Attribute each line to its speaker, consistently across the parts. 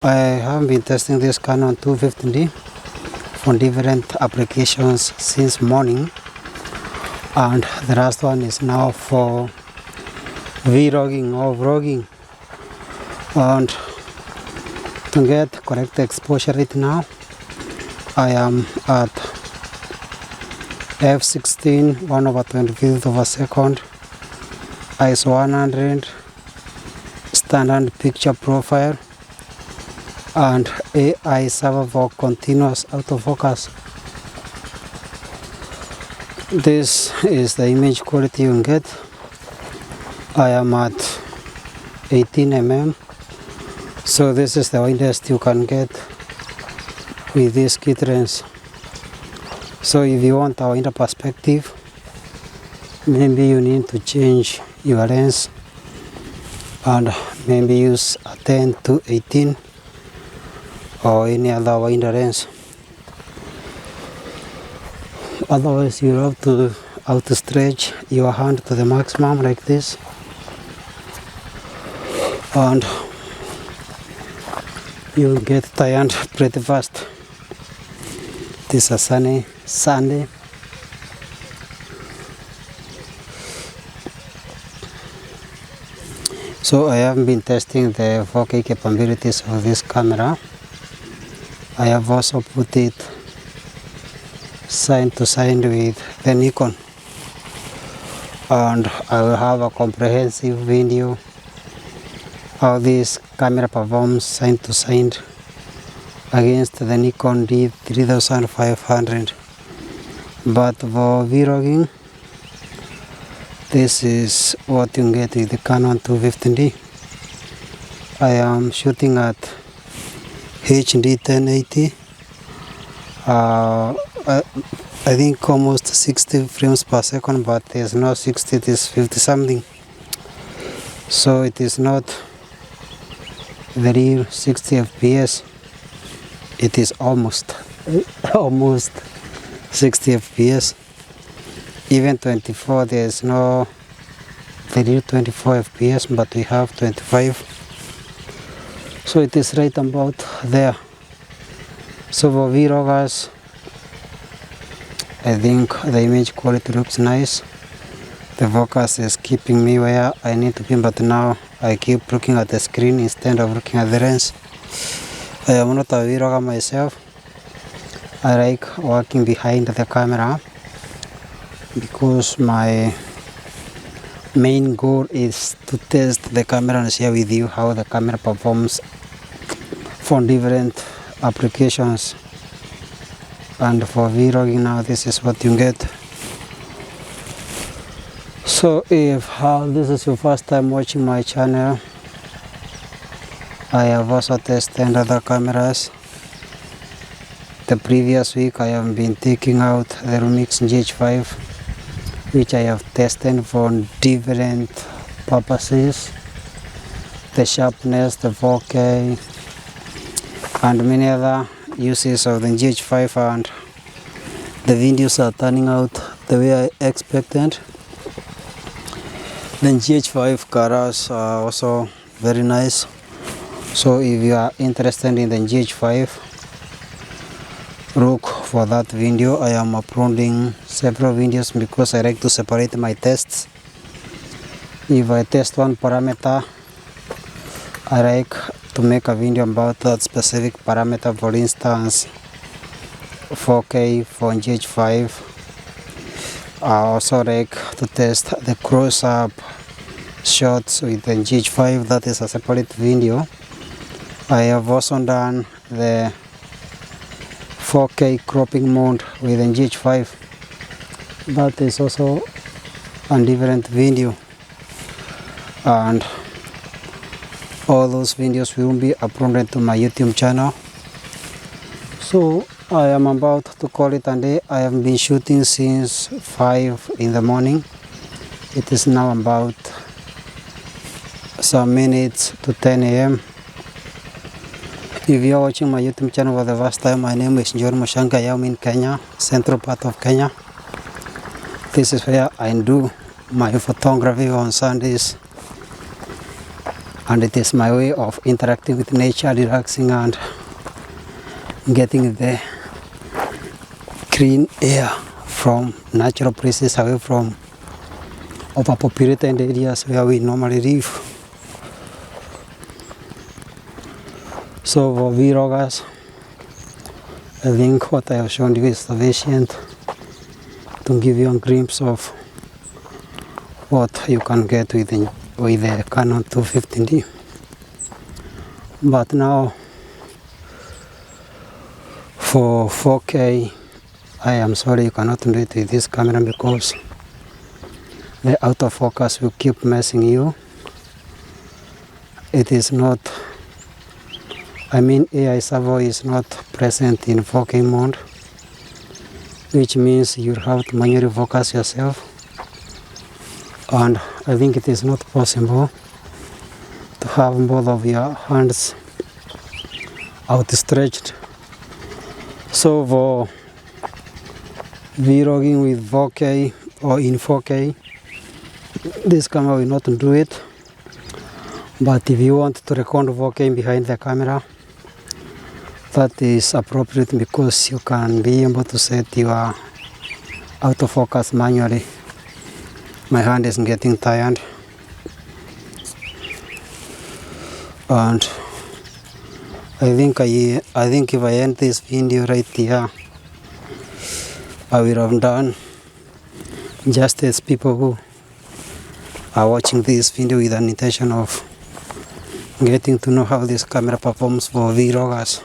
Speaker 1: I have been testing this Canon 215D for different applications since morning, and the last one is now for vlogging or vlogging. And to get correct exposure right now, I am at f16 1/25 of a second, ISO 100, standard picture profile, and AI server for continuous autofocus. This is the image quality you can get. I am at 18 mm, so this is the widest you can get with this kit lens. So if you want a wider perspective, maybe you need to change your lens and maybe use a 10 to 18 or any other wider lens. Otherwise you have to outstretch your hand to the maximum like this, and you get tired pretty fast. This is a sunny Sunday. So I have been testing the 4K capabilities of this camera. I have also put it side to side with the Nikon, and I will have a comprehensive video how this camera performs side to side against the Nikon D3500. But for vlogging, this is what you get with the Canon 215D. I am shooting at HD 1080. I think almost 60 frames per second, but there's no 60, it is 50 something. So it is not the real 60 FPS. It is almost 60 FPS. Even 24, there's no the real 24 FPS, but we have 25. So it is right about there. So for vloggers, I think the image quality looks nice. The focus is keeping me where I need to be, but now I keep looking at the screen instead of looking at the lens. I am not a vlogger myself. I like working behind the camera because my main goal is to test the camera and share with you how the camera performs for different applications. And for vlogging now, this is what you get. So if this is your first time watching my channel, I have also tested other cameras. The previous week I have been taking out the Lumix GH5, which I have tested for different purposes, the sharpness, the 4K, and many other uses of the GH5, and the videos are turning out the way I expected. The GH5 colors are also very nice. So if you are interested in the GH5, look for that video. I am uploading several videos because I like to separate my tests. If I test one parameter, I like to make a video about that specific parameter. For instance, 4K for GH5. I also like to test the close-up shots with the GH5. That is a separate video. I have also done the 4K cropping mode with the GH5. That is also a different video, and all those videos will be uploaded to my YouTube channel. So I am about to call it a day. I have been shooting since 5 in the morning. It is now about some minutes to 10 a.m. If you are watching my YouTube channel for the first time, my name is John Mushanga. I am in Kenya, central part of Kenya. This is where I do my photography on Sundays. and it is my way of interacting with nature, relaxing and getting the clean air from natural places, away from overpopulated areas where we normally live. So for vloggers, I think what I have shown you is sufficient to give you a glimpse of what you can get with the Canon 250D. But now for 4K, I am sorry you cannot do it with this camera because the autofocus will keep messing you. It is not, AI servo is not present in 4K mode, which means you have to manually focus yourself, and I think it is not possible to have both of your hands outstretched. So for vlogging with 4K or in 4K, this camera will not do it. But if you want to record 4K behind the camera, that is appropriate because you can be able to set your autofocus manually. My hand is getting tired, and I think if I end this video right here, I will have done justice people who are watching this video with an intention of getting to know how this camera performs for vloggers.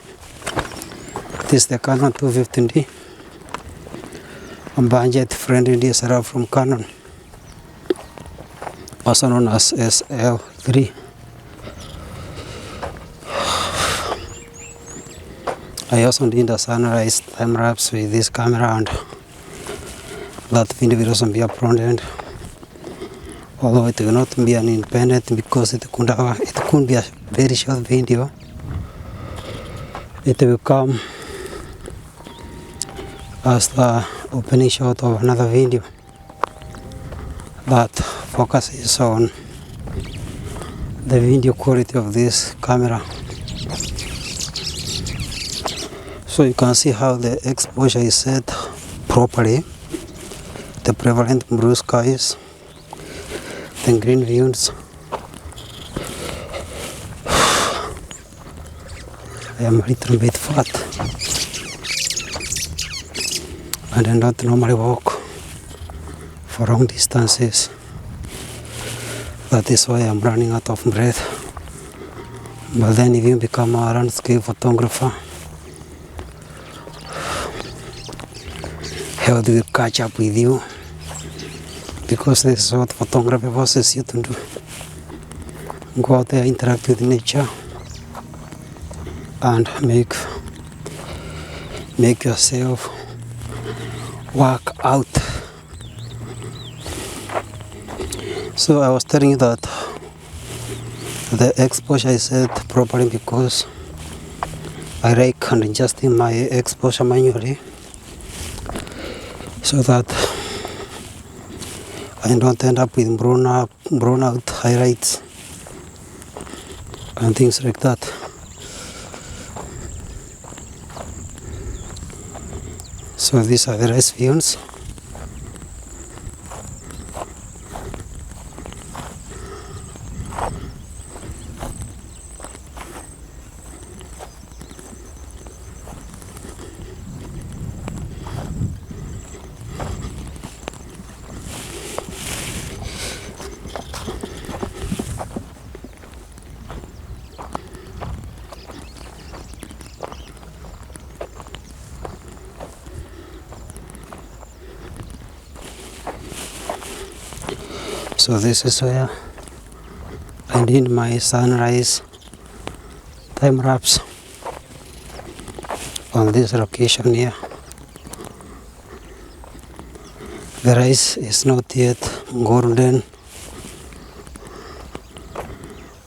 Speaker 1: This is the Canon 250D, a budget-friendly DSLR from Canon, also known as SL3. I also did a sunrise time lapse with this camera, and that video will also be uploaded, although it will not be an independent because it could be a very short video. It will come as the opening shot of another video that focuses on the video quality of this camera. So you can see how the exposure is set properly, the prevalent blue skies, the green views. I am a little bit fat and I don't normally walk for long distances. That is why I am running out of breath. But then if you become a landscape photographer, health will catch up with you, because this is what photography forces you to do. Go out there, interact with nature, and make yourself work out. So I was telling you that the exposure is set properly because I like adjusting my exposure manually, so that I don't end up with blown out highlights and things like that. So these are the rice fields. So this is where I did my sunrise time lapse on this location here. The rice is not yet golden.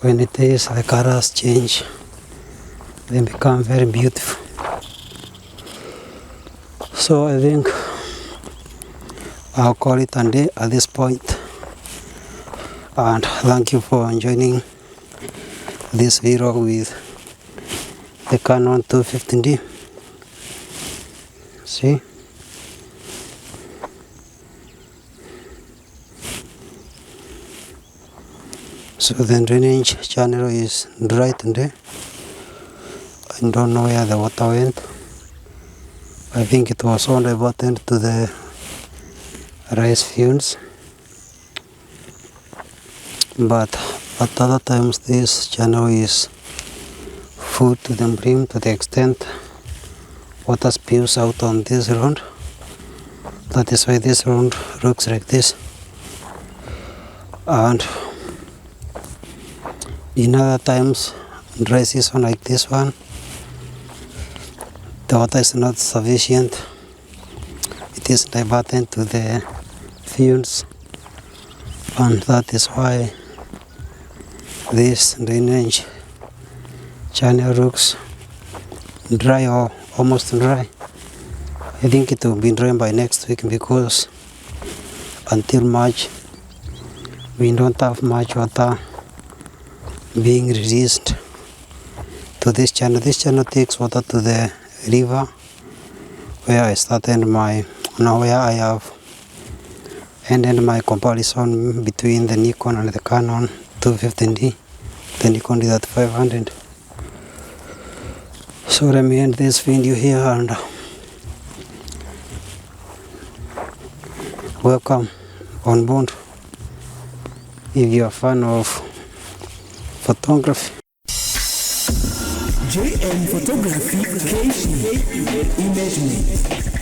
Speaker 1: When it is, the colors change, they become very beautiful. So I think I'll call it a day at this point. And thank you for joining this V-Rock with the Canon 215D. See? So the drainage channel is dry today. I don't know where the water went. I think it was on the bottom to the rice fields. But at other times this channel is full to the brim, to the extent water spews out on this road. That is why this road looks like this. And in other times, dry season like this one, the water is not sufficient. It is diverted to the fields, and that is why this drainage channel looks dry or almost dry. I think it will be dry by next week, because until March we don't have much water being released to this channel. This channel takes water to the river where I started where I have ended my comparison between the Nikon and the Canon 215D, the Nikon D3500. So let me end this video here, and welcome on board if you are a fan of photography.
Speaker 2: JM Photography, KC Image.